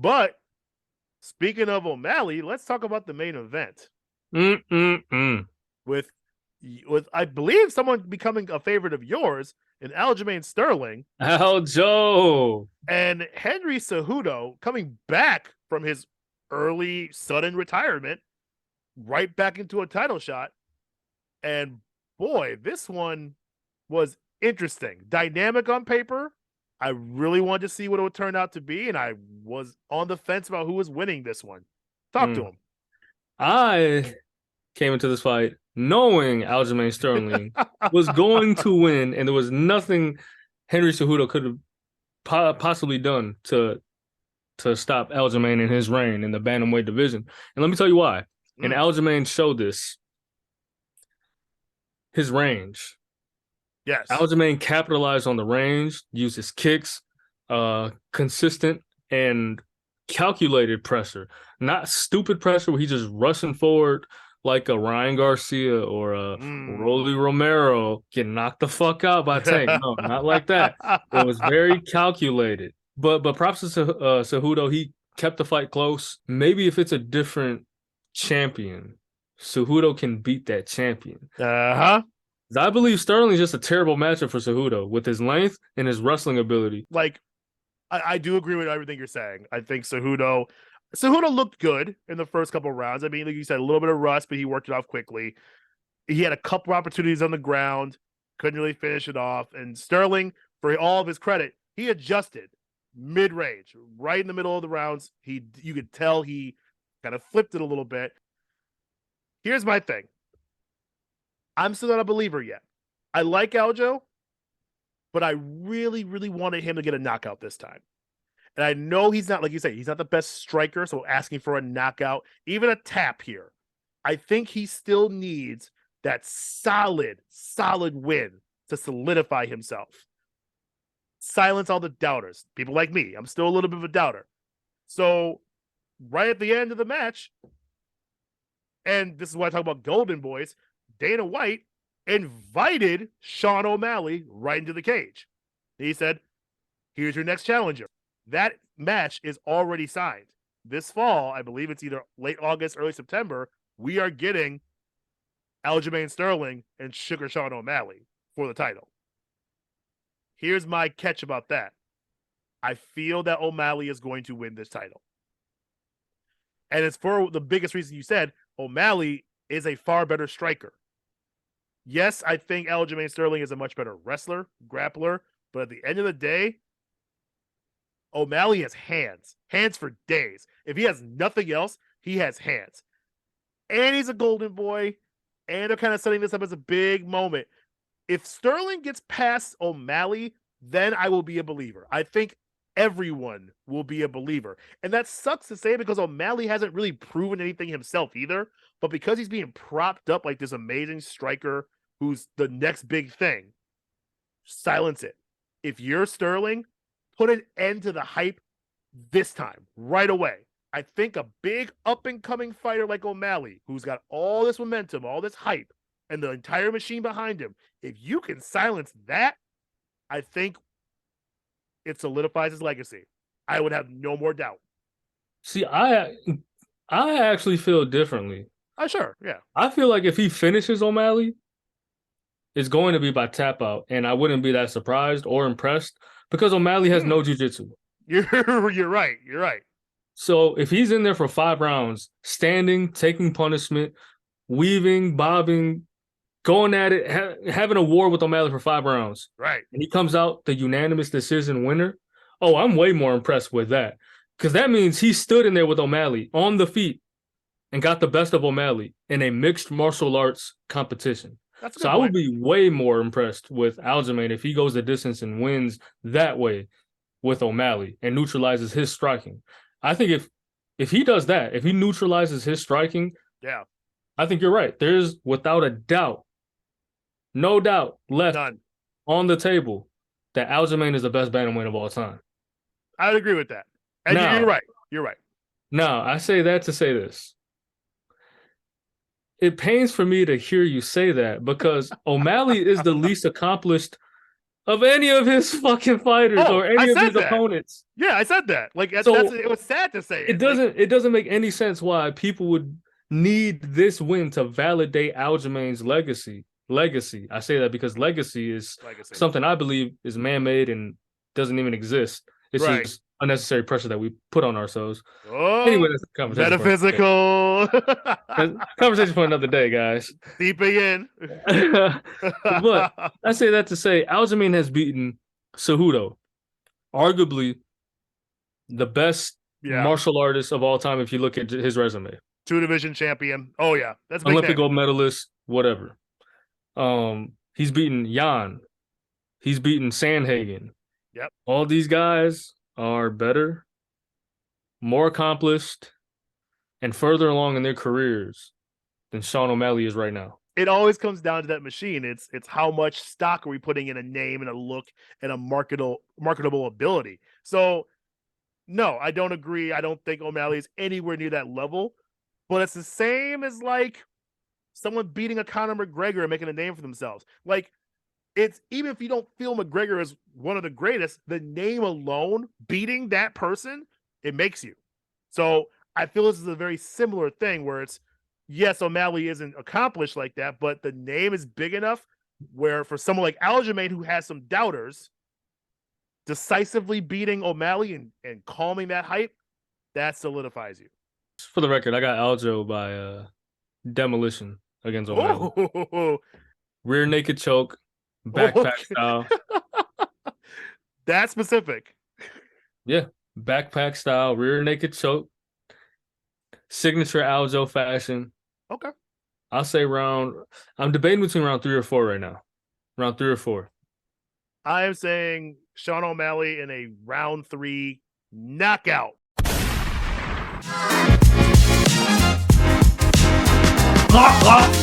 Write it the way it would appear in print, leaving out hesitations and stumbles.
But speaking of O'Malley, let's talk about the main event with I believe someone becoming a favorite of yours in Aljamain Sterling Aljo. and Henry Cejudo coming back from his early sudden retirement right back into a title shot. And boy, this one was interesting, dynamic on paper. I really wanted to see what it would turn out to be, and I was on the fence about who was winning this one. Talk to him. I came into this fight knowing Aljamain Sterling was going to win, and there was nothing Henry Cejudo could have possibly done to stop Aljamain in his reign in the bantamweight division. And let me tell you why. And Aljamain showed this. His range. Yes. Aljamain capitalized on the range, used his kicks, consistent and calculated pressure, not stupid pressure where he's just rushing forward like a Ryan Garcia or a Rolly Romero getting knocked the fuck out by Tank. No, not like that. It was very calculated. But props to Cejudo, he kept the fight close. Maybe if it's a different champion, Cejudo can beat that champion. I believe Sterling's just a terrible matchup for Cejudo with his length and his wrestling ability. Like, I do agree with everything you're saying. I think Cejudo looked good in the first couple of rounds. I mean, like you said, a little bit of rust, but he worked it off quickly. He had a couple opportunities on the ground, couldn't really finish it off. And Sterling, for all of his credit, he adjusted mid-range, right in the middle of the rounds. You could tell he kind of flipped it a little bit. Here's my thing. I'm still not a believer yet. I like Aljo, but I really, really wanted him to get a knockout this time. And I know he's not, like you say, he's not the best striker, so asking for a knockout, even a tap here, I think he still needs that solid win to solidify himself. Silence all the doubters. People like me. I'm still a little bit of a doubter. So right at the end of the match, and this is why I talk about Golden Boys, Dana White invited Sean O'Malley right into the cage. He said, here's your next challenger. That match is already signed. This fall, I believe it's either late August, early September, we are getting Aljamain Sterling and Sugar Sean O'Malley for the title. Here's my catch about that. I feel that O'Malley is going to win this title. And it's for the biggest reason you said, O'Malley is a far better striker. Yes, I think Aljamain Sterling is a much better wrestler, grappler, but at the end of the day, O'Malley has hands for days. If he has nothing else, he has hands. And he's a golden boy, and they're kind of setting this up as a big moment. If Sterling gets past O'Malley, then I will be a believer. I think everyone will be a believer. And that sucks to say because O'Malley hasn't really proven anything himself either. But because he's being propped up like this amazing striker who's the next big thing, silence it. If you're Sterling, put an end to the hype this time, right away. I think a big up-and-coming fighter like O'Malley, who's got all this momentum, all this hype, and the entire machine behind him, if you can silence that, I think it solidifies his legacy. I would have no more doubt. See, I actually feel differently. Sure, yeah. I feel like if he finishes O'Malley, it's going to be by tap out, and I wouldn't be that surprised or impressed because O'Malley has no jiu-jitsu. You're right. You're right. So if he's in there for 5 rounds, standing, taking punishment, weaving, bobbing, going at it, having a war with O'Malley for 5 rounds, right, and he comes out the unanimous decision winner, oh, I'm way more impressed with that because that means he stood in there with O'Malley on the feet and got the best of O'Malley in a mixed martial arts competition. So I would be way more impressed with Aljamain if he goes the distance and wins that way with O'Malley and neutralizes his striking. I think if he does that, if he neutralizes his striking, yeah, I think you're right. There's without a doubt, no doubt left on the table that Aljamain is the best bantamweight of all time. I would agree with that. And now, you're right. You're right. Now, I say that to say this. It pains for me to hear you say that because O'Malley is the least accomplished of any of his fucking fighters or I any of said his that. opponents. Yeah, I said that. Like So it was sad to say it. It doesn't make any sense why people would need this win to validate Aljamain's legacy. Legacy. I say that because legacy is something I believe is man-made and doesn't even exist. It's just unnecessary pressure that we put on ourselves. Oh, anyway, that's a conversation metaphysical. Conversation for another day, guys. Deeping in. But I say that to say Aljamain has beaten Cejudo, arguably the best martial artist of all time if you look at his resume. 2-division champion. Oh yeah, that's Olympic gold medalist, whatever. He's beaten Jan. He's beaten Sandhagen. Yep. All these guys are better, more accomplished, and further along in their careers than Sean O'Malley is right now. It always comes down to that machine. It's how much stock are we putting in a name and a look and a marketable ability. So no, I don't agree. I don't think O'Malley is anywhere near that level. But it's the same as like someone beating a Conor McGregor and making a name for themselves. Like, it's even if you don't feel McGregor is one of the greatest, the name alone, beating that person, it makes you. So I feel this is a very similar thing where it's, yes, O'Malley isn't accomplished like that, but the name is big enough where for someone like Aljamain who has some doubters, decisively beating O'Malley and calming that hype, that solidifies you. For the record, I got Aljo by demolition against O'Malley. Oh. Rear naked choke, backpack style. That specific. Yeah, backpack style, rear naked choke. Signature Aljo fashion. Okay. I'll say I'm debating between round 3 or 4 right now. Round 3 or 4. I am saying Sean O'Malley in a round 3 knockout. Lock.